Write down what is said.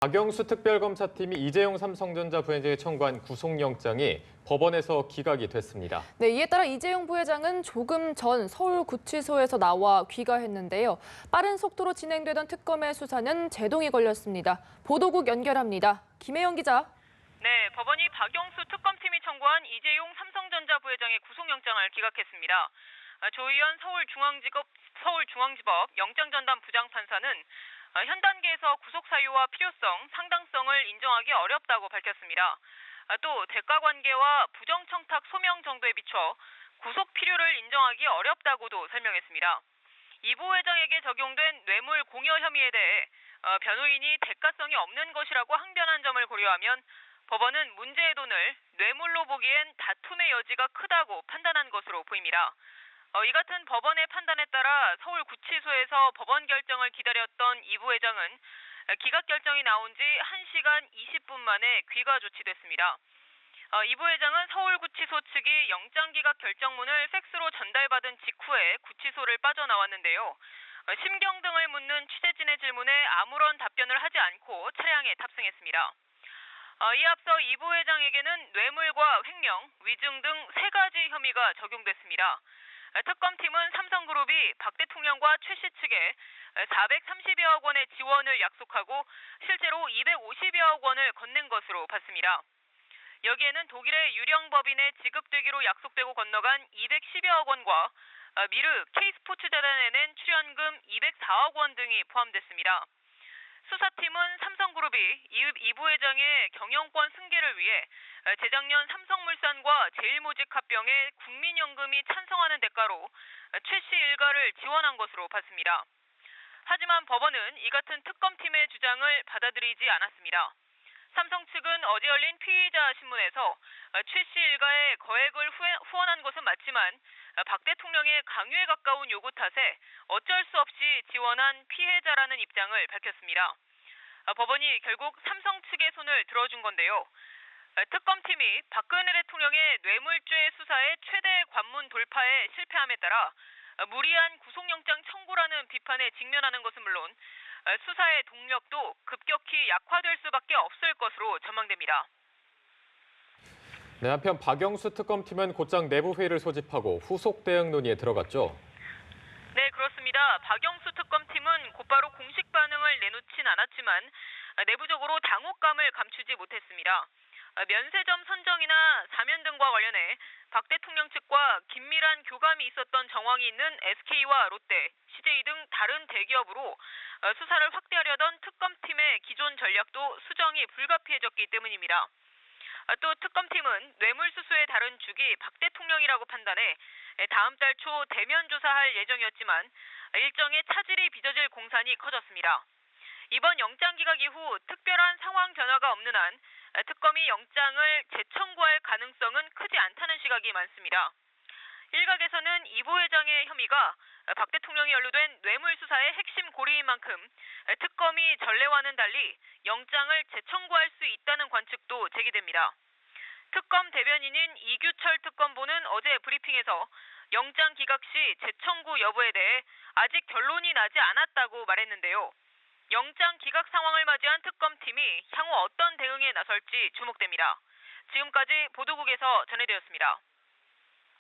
박영수 특별검사팀이 이재용 삼성전자 부회장에 청구한 구속영장이 법원에서 기각이 됐습니다. 네, 이에 따라 이재용 부회장은 조금 전 서울구치소에서 나와 귀가했는데요. 빠른 속도로 진행되던 특검의 수사는 제동이 걸렸습니다. 보도국 연결합니다. 김혜영 기자. 네, 법원이 박영수 특검팀이 청구한 이재용 삼성전자 부회장의 구속영장을 기각했습니다. 조희연 서울중앙지법 영장전담 부장판사는 현 단계에서 구속 사유와 필요성, 상당성을 인정하기 어렵다고 밝혔습니다. 또 대가 관계와 부정청탁 소명 정도에 비춰 구속 필요를 인정하기 어렵다고도 설명했습니다. 이 부회장에게 적용된 뇌물 공여 혐의에 대해 변호인이 대가성이 없는 것이라고 항변한 점을 고려하면 법원은 문제의 돈을 뇌물로 보기엔 다툼의 여지가 크다고 판단한 것으로 보입니다. 이 같은 법원의 판단에 따라 서울구치소에서 법원 결정을 기다렸던 이 부회장은 기각 결정이 나온 지 1시간 20분 만에 귀가 조치됐습니다. 이 부회장은 서울구치소 측이 영장 기각 결정문을 팩스로 전달받은 직후에 구치소를 빠져나왔는데요. 심경 등을 묻는 취재진의 질문에 아무런 답변을 하지 않고 차량에 탑승했습니다. 이에 앞서 이 부회장에게는 뇌물과 횡령, 위증 등 3가지 혐의가 적용됐습니다. 특검팀은 삼성그룹이 박 대통령과 최 씨 측에 430여억 원의 지원을 약속하고 실제로 250여억 원을 건넨 것으로 봤습니다. 여기에는 독일의 유령 법인에 지급되기로 약속되고 건너간 210여억 원과 미르 K스포츠재단에 낸 출연금 204억 원 등이 포함됐습니다. 수사팀은 삼성그룹이 이 부회장의 경영권 승계를 위해 재작년 삼성물산과 제일모직합병에 국민연금이 찬성하는 대가로 최 씨 일가를 지원한 것으로 봤습니다. 하지만 법원은 이 같은 특검팀의 주장을 받아들이지 않았습니다. 삼성 측은 어제 열린 피의자 신문에서 최 씨 일가의 거액을 후원한 것은 맞지만 박 대통령의 강요에 가까운 요구 탓에 어쩔 수 없이 지원한 피해자라는 입장을 밝혔습니다. 법원이 결국 삼성 측의 손을 들어준 건데요. 특검팀이 박근혜 대통령의 뇌물죄 수사의 최대 관문 돌파에 실패함에 따라 무리한 구속영장 청구라는 비판에 직면하는 것은 물론 수사의 동력도 급격히 약화될 수밖에 없을 것으로 전망됩니다. 네, 한편 박영수 특검팀은 곧장 내부 회의를 소집하고 후속 대응 논의에 들어갔죠. 네, 그렇습니다. 박영수 특검팀은 곧바로 공식 반응을 내놓진 않았지만 내부적으로 당혹감을 감추지 못했습니다. 면세점 선정이나 사면 등과 관련해 박 대통령 측과 긴밀한 교감이 있었던 정황이 있는 SK와 롯데, CJ 등 다른 대기업으로 수사를 확대하려던 특검팀의 기존 전략도 수정이 불가피해졌기 때문입니다. 또 특검팀은 뇌물수수의 다른 축이 박 대통령이라고 판단해 다음 달 초 대면 조사할 예정이었지만 일정에 차질이 빚어질 공산이 커졌습니다. 이번 영장 기각 이후 특별한 상황 변화가 없는 한 특검이 영장을 재청구할 가능성은 크지 않다는 시각이 많습니다. 일각에서는 이 부회장의 혐의가 박 대통령이 연루된 뇌물 수사의 핵심 고리인 만큼 특검이 전례와는 달리 영장을 재청구할 수 있다는 관측도 제기됩니다. 특검 대변인인 이규철 특검보는 어제 브리핑에서 영장 기각 시 재청구 여부에 대해 아직 결론이 나지 않았다고 말했는데요. 영장 기각 상황을 맞이한 특검팀이 향후 어떤 대응에 나설지 주목됩니다. 지금까지 보도국에서 전해드렸습니다.